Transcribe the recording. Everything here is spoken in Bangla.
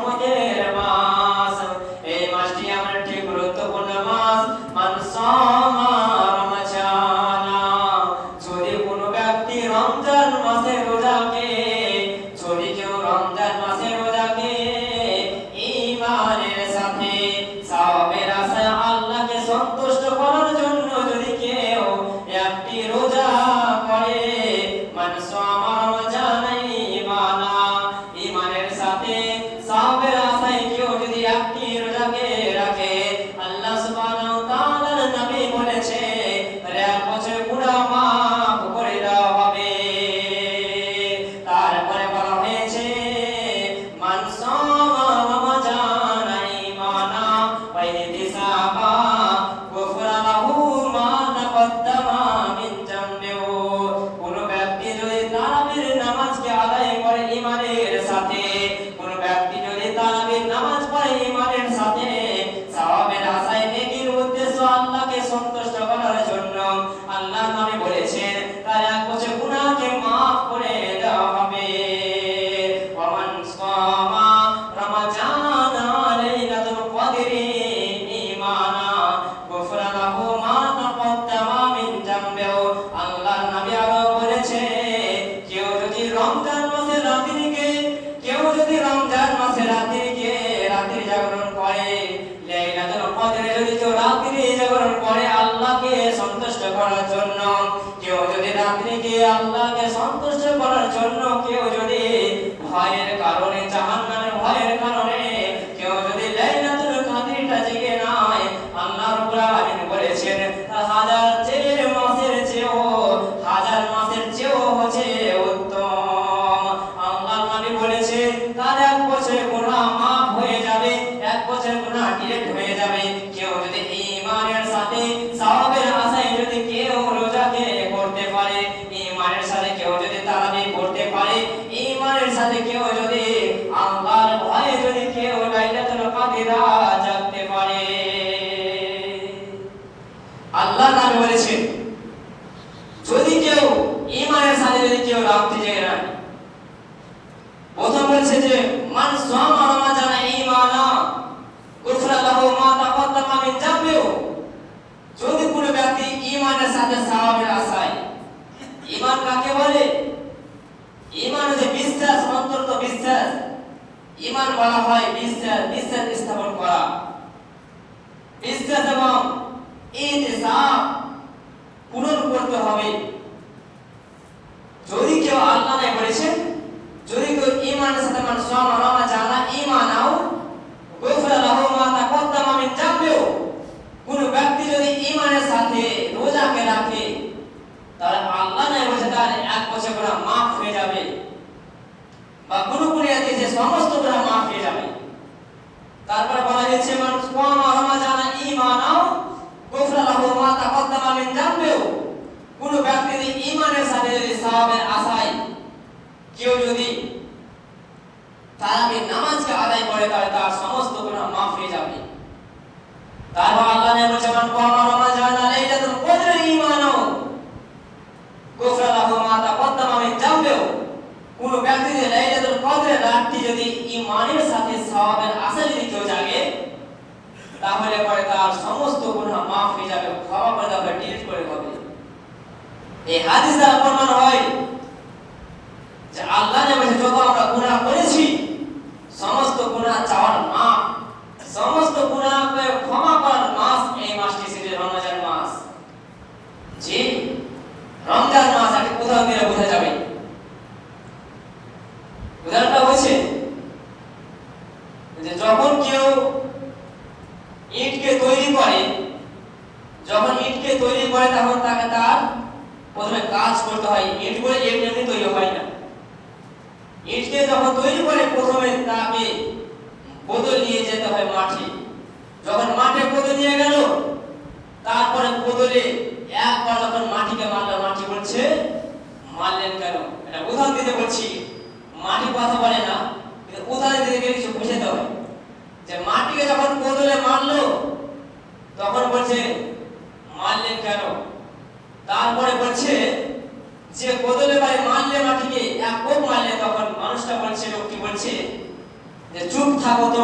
রহমতের মাস। এই মাসটি এমন একটি গুরুত্বপূর্ণ মাস, মান সামা রমজানা, যদি কোনো ব্যক্তি রমজান মাসে রোজাকে, যদি কেউ রমজান মাসে রোজাকে ঈমানের সাথে সওয়াবের আশায় আল্লাহকে সন্তুষ্ট করার জন্য যদি কেউ একটি রোজা করে, মান সামা রমজানা ঈমানা, ঈমানের সাথে সওয়াবের আশায় কেউ যদি একটি রোজাকে রাখে, আল্লাহ সুবহানাহু ওয়া তাআলার নবী বলেছে তার এক বছর গুনাহ মাফ করে দেওয়া হবে। তারপরে বলা হয়েছে মান সামা রমজানা ঈমানা ওয়া ইহতিসাবা গুফরা লাহু মা তাকদ্দামা মিন জামবিহি, কোন ব্যক্তি যদি তারাবির নামাজকে আদায় করে ঈমানের সাথে, কোন ব্যক্তি যদি তারাবির নামাজ পড়ে ঈমানের সাথে সওয়াবের আশায় নেকির উদ্দেশ্য আল্লাহকে সন্তুষ্ট করার জন্য, আল্লাহ নবী বলেছেন তার এক বছর গুনাহকে maaf করে দেওয়া হবে। ওয়া মান সামা রমজানা লাইলাতুল কদরি ঈমানা গুফরা লাহু মা তাকদ্দামা মিন জামবিহি, আল্লাহ নবী আরো বলেছে কেউ যদি রমজান মাসের রাত্রিকে, কেউ যদি রমজান মাসের রাত্রিকে রাত্রি জাগরণ করে, লাইলাতুল কদরে যদি কেউ রাত্রি জাগরণ করে আল্লাহকে সন্তুষ্ট করার জন্য, কেউ যদি রাত্রিকে আল্লাহকে সন্তুষ্ট করার জন্য, কেউ যদি ভয়ের কারণে, জাহান্নামের ভয়ের কারণে কেউ যদি লাইলাতুল কদরটা জেগে নেয়, আল্লাহ রাব্বুল আলামিন বলেছেন হাজার মাসের চেয়েও, হাজার মাসের চেয়েও হচ্ছে উত্তম। আল্লাহ নবী বলেছেন তার এক বছর গুনাহ maaf হয়ে যাবে, এক বছর গুনাহ ডিরেক্ট হয়ে যাবে। কেউ যদি ঈমানের সাথে সওয়াবের আশায় যদি কেউ রোজাকে করতে পারে, ঈমানের সাথে কেউ যদি তারাবি করতে পারে, ঈমানের সাথে কেউ যদি আল্লাহর ভয়ে যদি কেউ লাইলাতুল কদরা জাগতে পারে, আল্লাহ নবী বলেছেন যদি কেউ ঈমানের সাথে যদি কেউ রাত্রি জেগে নেয়, প্রথম বলছে যে মান সামা রমজানা ঈমানা গুফরা লাহু মা তাকদ্দামা মিন জামবিহি, যদি কোনো ব্যক্তি ঈমানের সাথে সওয়াবের আশায়, ঈমান কাকে বলে? ঈমান হচ্ছে বিশ্বাস, অন্তত বিশ্বাস। ঈমান বলা হয় বিশ্বাস, বিশ্বাস স্থাপন করা, বিশ্বাস এবং ইহতিসাব পূরণ করতে হবে। যদি কেউ আল্লাহ নাই বলেছেন, যদি কেউ ঈমানের সাথে মান সামা রমজানা ঈমানাও গুফরা লাহু মা তাকদ্দামা মিন জামবিহি, কোন ব্যক্তি যদি ঈমানের সাথে রোজাকে রাখে, তাহলে আল্লাহ নাই বলেছে তার এক বছর গুনাহ maaf হয়ে যাবে, বা কোন হাদিসে সমস্ত গুনাহ maaf হয়ে যাবে। তারপর বলা হয়েছে মান সামা রমজানা ঈমানাও গুফরা লাহু মা তাকদ্দামা মিন জামবিহি, কোন ব্যক্তি যদি ঈমানের সাথে যদি সওয়াবের আশায় কেউ যদি তারাবির নামাজকে আদায় করে, তাহলে তার সমস্ত গুনাহ maaf হয়ে যাবে। তারপর আল্লাহ নবী বলেছেন মান কামা রমজানা লাইলাতুল কদরি ঈমানাও গুফরা লাহু মা তাকদ্দামা মিন জামবিহি, কোন ব্যক্তি যদি লাইলাতুল কদরের রাতটি যদি ঈমানের সাথে সওয়াবের আশায় যদি কেউ জাগে, তাহলে পরে তার সমস্ত গুনাহ maaf হয়ে যাবে, ক্ষমা করে দেওয়া হবে, ডিলিট করে দেবে। এই হাদিস দ্বারা প্রমাণ হয় যে আল্লাহ নবী যত আমরা গুনাহ করেছি সমস্ত গুনাহ চাওয়ার মাফ, সমস্ত গুনাহকে ক্ষমা করার মাস এই মাসটি ছিল রমজান মাস। জি, রমজান মাস আগে কোথাও গেলে বোঝা যাবে। উদাহরণটা হচ্ছে যে যখন কেউ ইটকে তৈরি করে, যখন ইটকে তৈরি করে তখন তাকে তার প্রথমে কাজ করতে হয়। ইটগুলো এমনি তৈরি হয় না। ইটকে যখন তৈরি করে প্রথমে তাকে কোদাল নিয়ে যেতে হয় মাঠে। যখন মাঠে কোদাল নিয়ে গেল, তারপরে কোদালে একবার যখন মাটিকে মারলো, মাটি বলছে মারলেন কেন? এটা উদাহরণ দিতে বলছি, মাটি কথা বলে না, কিন্তু উদাহরণ দিতে গেলে কিছু বুঝাতে হয়। যে মাটিকে যখন কোদালে মারলো তখন বলছে মারলেন কেন? তারপরে বলছে যে কোদালে মারলে মাটিকে এক কোপ মারলে, তখন মানুষটা বলছে, লোকটি বলছে যে চুপ থাকো তোমার